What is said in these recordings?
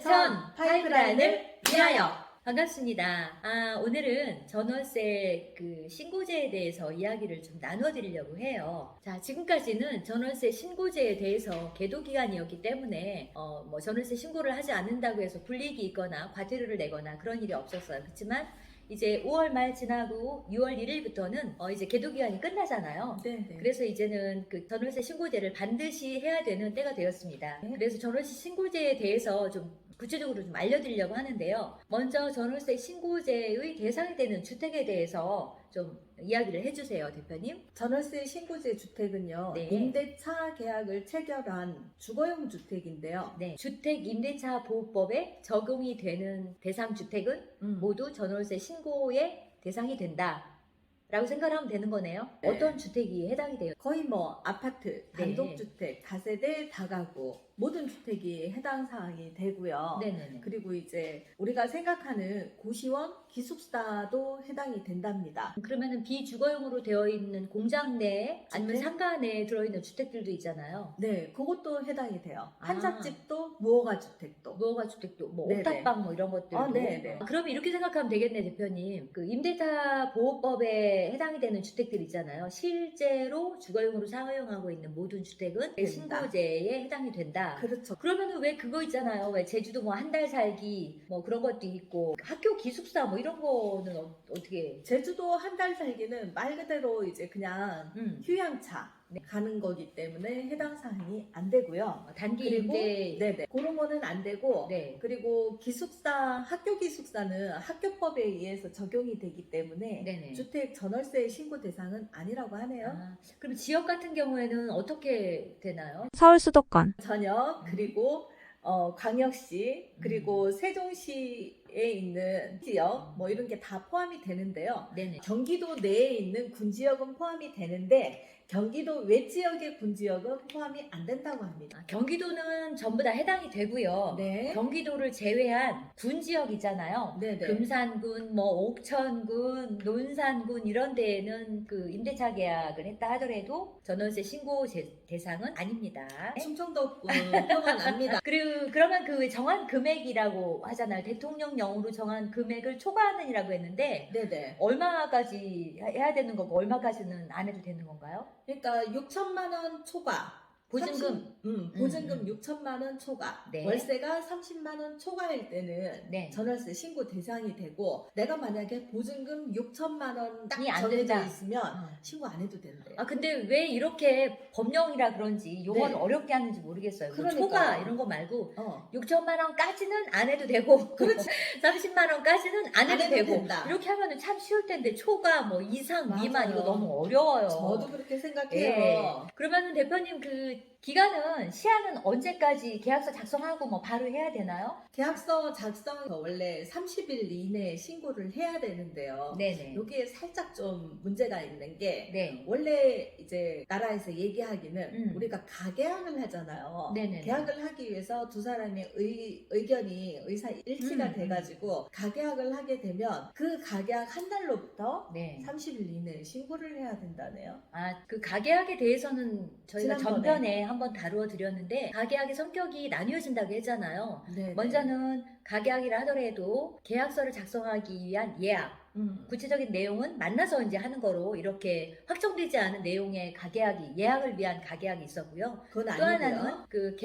천 파이프라인을 위하여. 반갑습니다. 오늘은 전월세 신고제에 대해서 이야기를 좀 나눠 드리려고 해요. 자, 지금까지는 전월세 신고제에 대해서 계도 기간이었기 때문에 전월세 신고를 하지 않는다고 해서 불이익이 있거나 과태료를 내거나 그런 일이 없었어요. 그렇지만 이제 5월 말 지나고 6월 1일부터는 이제 계도 기간이 끝나잖아요. 네네. 그래서 이제는 그 전월세 신고제를 반드시 해야 되는 때가 되었습니다. 네. 그래서 전월세 신고제에 대해서 좀 구체적으로 좀 알려드리려고 하는데요. 먼저 전월세 신고제의 대상이 되는 주택에 대해서 좀 이야기를 해주세요, 대표님. 전월세 신고제 주택은요, 네. 임대차 계약을 체결한 주거용 주택인데요. 네, 주택 임대차 보호법에 적용이 되는 대상 주택은 모두 전월세 신고의 대상이 된다. 라고 생각을 하면 되는 거네요. 네. 어떤 주택이 해당이 돼요? 거의 아파트, 단독주택, 다세대, 다가구 모든 주택이 해당 사항이 되고요. 네네네. 그리고 이제 우리가 생각하는 고시원, 기숙사도 해당이 된답니다. 그러면은 비주거용으로 되어 있는 공장 내에 아니면 주택? 상가 내에 들어있는 주택들도 있잖아요. 네, 그것도 해당이 돼요. 아. 한작집도 무허가 주택도. 무허가 주택도, 네네. 옥탑방 이런 것들도. 네네. 그러면 이렇게 생각하면 되겠네, 대표님. 그 임대차 보호법에 해당이 되는 주택들 있잖아요. 실제로 주거용으로 사용하고 있는 모든 주택은 됩니다. 신고제에 해당이 된다. 그렇죠. 그러면은 왜 그거 있잖아요. 왜 제주도 한 달 살기 그런 것도 있고 학교 기숙사 이런 거는 어떻게? 제주도 한 달 살기는 말 그대로 이제 그냥 휴양차 네. 가는 거기 때문에 해당 사항이 안 되고요. 단기 그리고 임대. 네네 그런 거는 안 되고 네. 그리고 기숙사 학교 기숙사는 학교법에 의해서 적용이 되기 때문에 네네. 주택 전월세 신고 대상은 아니라고 하네요. 그럼 지역 같은 경우에는 어떻게 되나요? 서울 수도권, 전역 그리고 광역시 그리고 세종시에 있는 지역 이런 게 다 포함이 되는데요. 네네. 경기도 내에 있는 군지역은 포함이 되는데 경기도 외 지역의 군지역은 포함이 안 된다고 합니다. 경기도는 전부 다 해당이 되고요. 네. 경기도를 제외한 군 지역 있잖아요. 네네. 금산군, 옥천군, 논산군 이런 데에는 그 임대차 계약을 했다 하더라도 전월세 신고 대상은 아닙니다. 충청도군 표가 납니다. 그러면 그 정한 금액이라고 하잖아요. 대통령령으로 정한 금액을 초과하는이라고 했는데 네네. 얼마까지 해야 되는 거고 얼마까지는 안 해도 되는 건가요? 그러니까 6천만 원 초과. 보증금. 보증금 6천만 원 초과. 네. 월세가 30만 원 초과일 때는 네. 전월세 신고 대상이 되고 내가 만약에 보증금 6천만 원 딱 이 안 정해져 된다. 있으면 신고 안 해도 된대요. 근데 왜 이렇게 법령이라 그런지 용어를 네. 어렵게 하는지 모르겠어요. 그러니까. 초과 이런 거 말고 6천만 원까지는 안 해도 되고 그렇지. 30만 원까지는 안 해도 되고 된다. 이렇게 하면은 참 쉬울 텐데 초과 이상 미만 맞아요. 이거 너무 어려워요. 저도 그렇게 생각해요. 예. 그러면은 대표님 기간은 시한은 언제까지 계약서 작성하고 바로 해야 되나요? 계약서 작성 원래 30일 이내에 신고를 해야 되는데요. 네네. 여기에 살짝 좀 문제가 있는 게 네. 원래 이제 나라에서 얘기하기는 우리가 가계약을 하잖아요. 네네네. 계약을 하기 위해서 두 사람의 의견이 의사 일치가 돼가지고 가계약을 하게 되면 그 가계약 한 달로부터 네. 30일 이내에 신고를 해야 된다네요. 그 가계약에 대해서는 저희가 지난번에. 전편에 한번 다루어 드렸는데 가계약의 성격이 나뉘어진다고 했잖아요. 네. 먼저는 가계약이라 하더라도 계약서를 작성하기 위한 예약, 구체적인 내용은 만나서 이제 하는 거로 이렇게 확정되지 않은 내용의 예약을 위한 가계약이 있었고요. 그건 또 아니고요. 하나는 그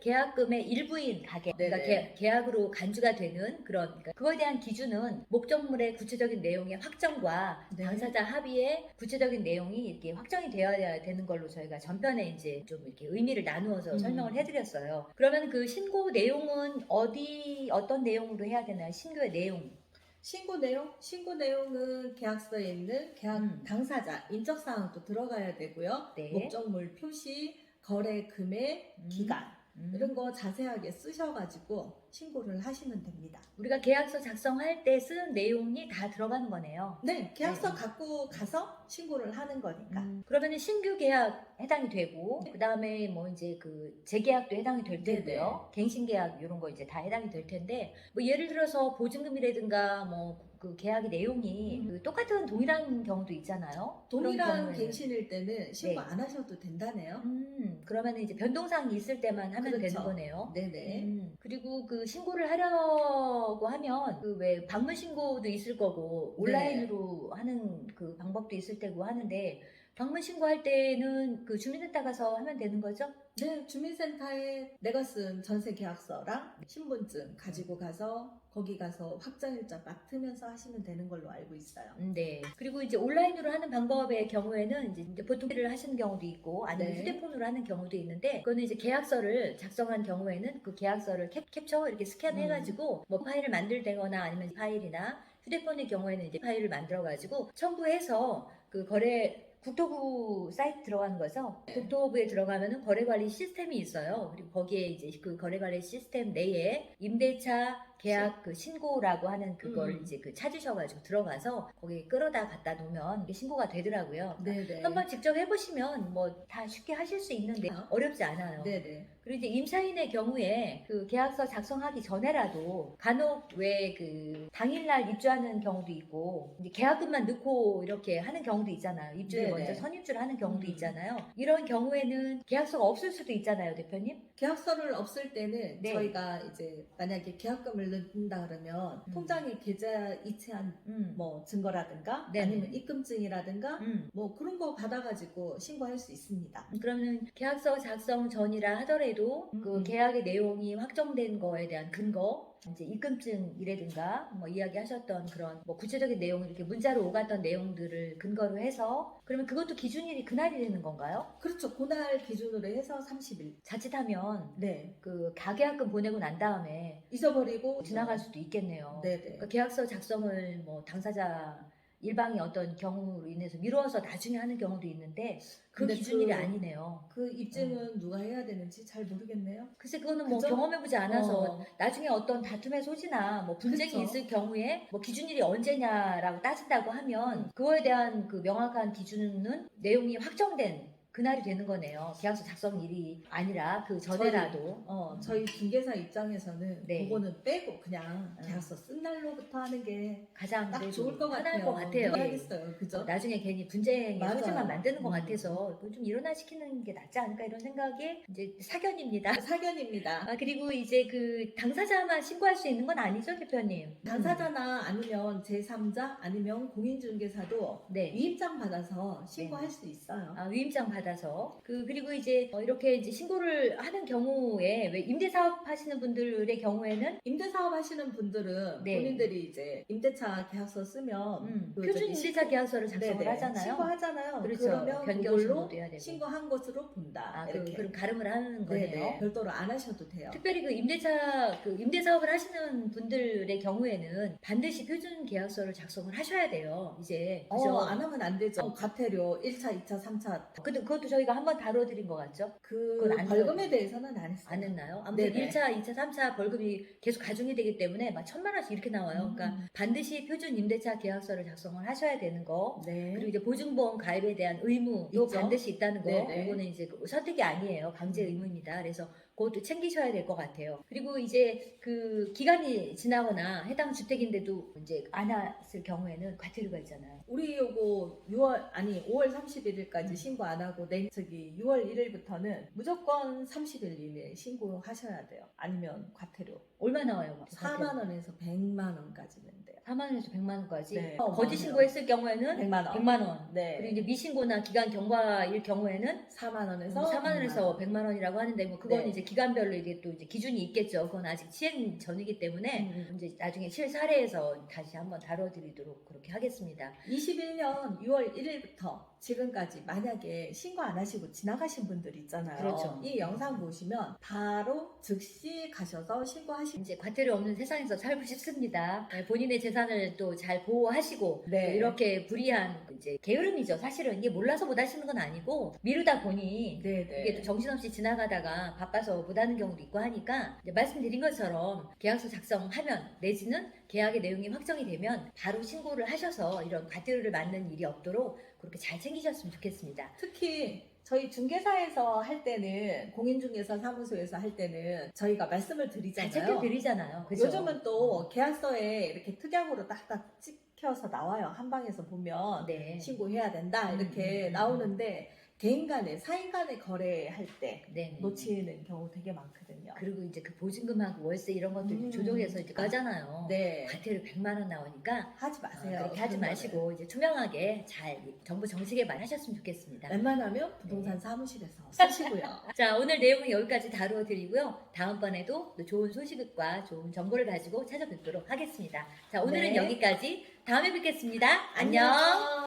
계약금의 일부인 가계, 그러니까 네네. 계약으로 간주가 되는 그러니까 그거에 대한 기준은 목적물의 구체적인 내용의 확정과 네. 당사자 합의의 구체적인 내용이 이렇게 확정이 되어야 되는 걸로 저희가 전편에 이제 좀 이렇게 의미를 나누어서 설명을 해드렸어요. 그러면 그 신고 내용은 어떤 내용으로 해야 되나요? 신고의 내용. 신고 내용은 계약서에 있는 계약 당사자 인적 사항도 들어가야 되고요. 네. 목적물 표시, 거래 금액, 기간 이런 거 자세하게 쓰셔가지고 신고를 하시면 됩니다. 우리가 계약서 작성할 때 쓰는 내용이 다 들어가는 거네요. 네, 계약서 네. 갖고 가서 신고를 하는 거니까. 그러면은 신규 계약 해당이 되고 그 다음에 이제 재계약도 해당이 될 네네. 테고요. 갱신 계약 이런 거 이제 다 해당이 될 텐데 예를 들어서 보증금이라든가 그 계약의 내용이 그 똑같은 동일한 경우도 있잖아요. 그런 동일한 경우에는. 갱신일 때는 신고 네. 안 하셔도 된다네요. 그러면 이제 변동사항이 있을 때만 하면 그렇죠. 되는 거네요. 네네. 그리고 그 신고를 하려고 하면 그 왜 방문 신고도 있을 거고 네. 온라인으로 하는 그 방법도 있을 테고 하는데 방문 신고할 때는 그 주민센터 가서 하면 되는 거죠? 네, 주민센터에 내가 쓴 전세 계약서랑 신분증 가지고 가서 거기 가서 확정일자 맡으면서 하시면 되는 걸로 알고 있어요. 네. 그리고 이제 온라인으로 하는 방법의 경우에는 이제 보통 일을 하시는 경우도 있고 아니면 네. 휴대폰으로 하는 경우도 있는데 그거는 이제 계약서를 작성한 경우에는 그 계약서를 캡처 이렇게 스캔해가지고 뭐 파일을 만들되거나 아니면 파일이나 휴대폰의 경우에는 이제 파일을 만들어가지고 첨부해서 그 국토부 사이트 들어가는 거죠. 네. 국토부에 들어가면은 거래관리 시스템이 있어요. 그리고 거기에 이제 그 거래관리 시스템 내에 임대차 계약 그 신고라고 하는 그걸 이제 그 찾으셔가지고 들어가서 거기 끌어다 갖다 놓으면 이게 신고가 되더라고요. 네네. 한번 직접 해보시면 뭐 다 쉽게 하실 수 있는데 어렵지 않아요. 네네. 그리고 이제 임차인의 경우에 그 계약서 작성하기 전에라도 간혹 왜 그 당일날 입주하는 경우도 있고 이제 계약금만 넣고 이렇게 하는 경우도 있잖아요. 입주를 네네. 먼저 선입주를 하는 경우도 음. 있잖아요. 이런 경우에는 계약서가 없을 수도 있잖아요, 대표님. 계약서를 없을 때는 네. 저희가 이제 만약에 계약금을 넣는다 그러면 통장에 계좌 이체한 뭐 증거라든가 네네. 아니면 입금증이라든가 음. 뭐 그런 거 받아가지고 신고할 수 있습니다. 그러면 계약서 작성 전이라 하더라도 그 계약의 내용이 확정된 거에 대한 근거, 이제 입금증이라든가 뭐 이야기하셨던 그런 뭐 구체적인 내용을 이렇게 문자로 오갔던 내용들을 근거로 해서 그러면 그것도 기준일이 그날이 되는 건가요? 그렇죠. 그날 기준으로 해서 30일. 자칫하면 네. 그 가계약금 보내고 난 다음에 잊어버리고 지나갈 수도 있겠네요. 네네. 그러니까 계약서 작성을 뭐 당사자 일방이 어떤 경우로 인해서 미루어서 나중에 하는 경우도 있는데 그 근데 기준일이 아니네요. 그 입증은 누가 해야 되는지 잘 모르겠네요. 글쎄 그거는 뭐 그죠? 경험해보지 않아서 어. 나중에 어떤 다툼의 소지나 뭐 분쟁이 그쵸. 있을 경우에 뭐 기준일이 언제냐라고 따진다고 하면 그거에 대한 그 명확한 기준은 내용이 확정된 그날이 되는 거네요. 계약서 작성일이 아니라 그 전에라도. 저희 중개사 입장에서는 네. 그거는 빼고 그냥 계약서 쓴 날로부터 하는 게 가장 딱 그래도 좋을 것 편할 같아요. 것 같아요. 네. 하겠어요. 그죠? 나중에 괜히 분쟁의 맞아요. 소지만 만드는 것 같아서 좀 일어나시키는 게 낫지 않을까 이런 생각이 이제 사견입니다. 사견입니다. 아, 그리고 이제 그 당사자만 신고할 수 있는 건 아니죠, 대표님? 당사자나 아니면 제3자 아니면 공인중개사도 네. 위임장 받아서 신고할 수 있어요. 아, 위임장 받아서 그리고 이제 이렇게 이제 신고를 하는 경우에 왜 임대사업 하시는 분들의 경우에는 임대사업 하시는 분들은 네. 본인들이 이제 임대차 계약서 쓰면 그 표준 저기 임대차 계약서를 작성을 네네. 하잖아요. 신고하잖아요. 그렇죠. 그러면 변경 그걸로 신고도 해야 되고. 신고한 것으로 본다. 아, 이렇게. 그럼 가름을 하는 거네요. 네네. 별도로 안 하셔도 돼요. 특별히 그 임대사업을 하시는 분들의 경우에는 반드시 표준 계약서를 작성을 하셔야 돼요. 이제 그죠? 안 하면 안 되죠. 과태료 1차, 2차, 3차. 근데 그것도 저희가 한번 다뤄드린 것 같죠? 그 그건 안 벌금에 대해서는 안 했어요. 안 했나요? 아무튼 네네. 1차, 2차, 3차 벌금이 계속 가중이 되기 때문에 막 1,000만 원씩 이렇게 나와요. 그러니까 반드시 표준 임대차 계약서를 작성을 하셔야 되는 거. 네. 그리고 이제 보증보험 가입에 대한 의무도 있죠. 반드시 있다는 거. 네네. 이거는 이제 그 선택이 아니에요. 강제 의무입니다. 그래서 그것도 챙기셔야 될 것 같아요. 그리고 이제 그 기간이 지나거나 해당 주택인데도 이제 안 했을 경우에는 과태료가 있잖아요. 우리 요거 5월 31일까지 신고 안 하고 6월 1일부터는 무조건 30일 이내에 신고하셔야 돼요. 아니면 과태료. 얼마 나와요? 4만 원에서 100만 원까지 낸대요. 4만 원에서 100만 원까지. 네. 거짓 신고했을 경우에는 100만 원. 100만 원. 네. 그리고 이제 미신고나 기간 경과일 경우에는 4만 원에서 4만 원에서 100만 원이라고 하는데 뭐 그건 네. 이제 기간별로 이게 또 이제 기준이 있겠죠. 그건 아직 시행 전이기 때문에 이제 나중에 실사례에서 다시 한번 다뤄드리도록 그렇게 하겠습니다. 21년 6월 1일부터 지금까지 만약에 신고 안 하시고 지나가신 분들 있잖아요. 그렇죠. 이 영상 보시면 바로 즉시 가셔서 신고하시고 이제 과태료 없는 세상에서 살고 싶습니다. 네, 본인의 재산을 또 잘 보호하시고 네. 또 이렇게 불이한 이제 게으름이죠. 사실은 이게 몰라서 못 하시는 건 아니고 미루다 보니 네네. 이게 또 정신없이 지나가다가 바빠서 못 하는 경우도 있고 하니까 이제 말씀드린 것처럼 계약서 작성하면 내지는 계약의 내용이 확정이 되면 바로 신고를 하셔서 이런 과태료를 맞는 일이 없도록 그렇게 잘 챙기셨으면 좋겠습니다. 특히 저희 중개사에서 할 때는 공인중개사 사무소에서 할 때는 저희가 말씀을 다 드리잖아요. 체크드리잖아요. 그죠? 요즘은 또 계약서에 이렇게 특약으로 딱딱 찍혀서 나와요. 한방에서 보면 네. 신고해야 된다 이렇게 음. 나오는데 개인 간에 사인 간에 거래할 때 네. 놓치는 경우 되게 많거든요. 그리고 이제 그 보증금하고 월세 이런 것도 음. 조정해서 이제 가잖아요. 네. 과태료 100만 원 나오니까 하지 마세요. 그렇게 하지 그런 마시고 이제 투명하게 잘 정보 정책에만 하셨으면 좋겠습니다. 거는. 웬만하면 부동산 사무실에서 쓰시고요. 자, 오늘 내용은 여기까지 다루어 드리고요. 다음번에도 또 좋은 소식과 좋은 정보를 가지고 찾아뵙도록 하겠습니다. 자, 오늘은 네. 여기까지. 다음에 뵙겠습니다. 안녕.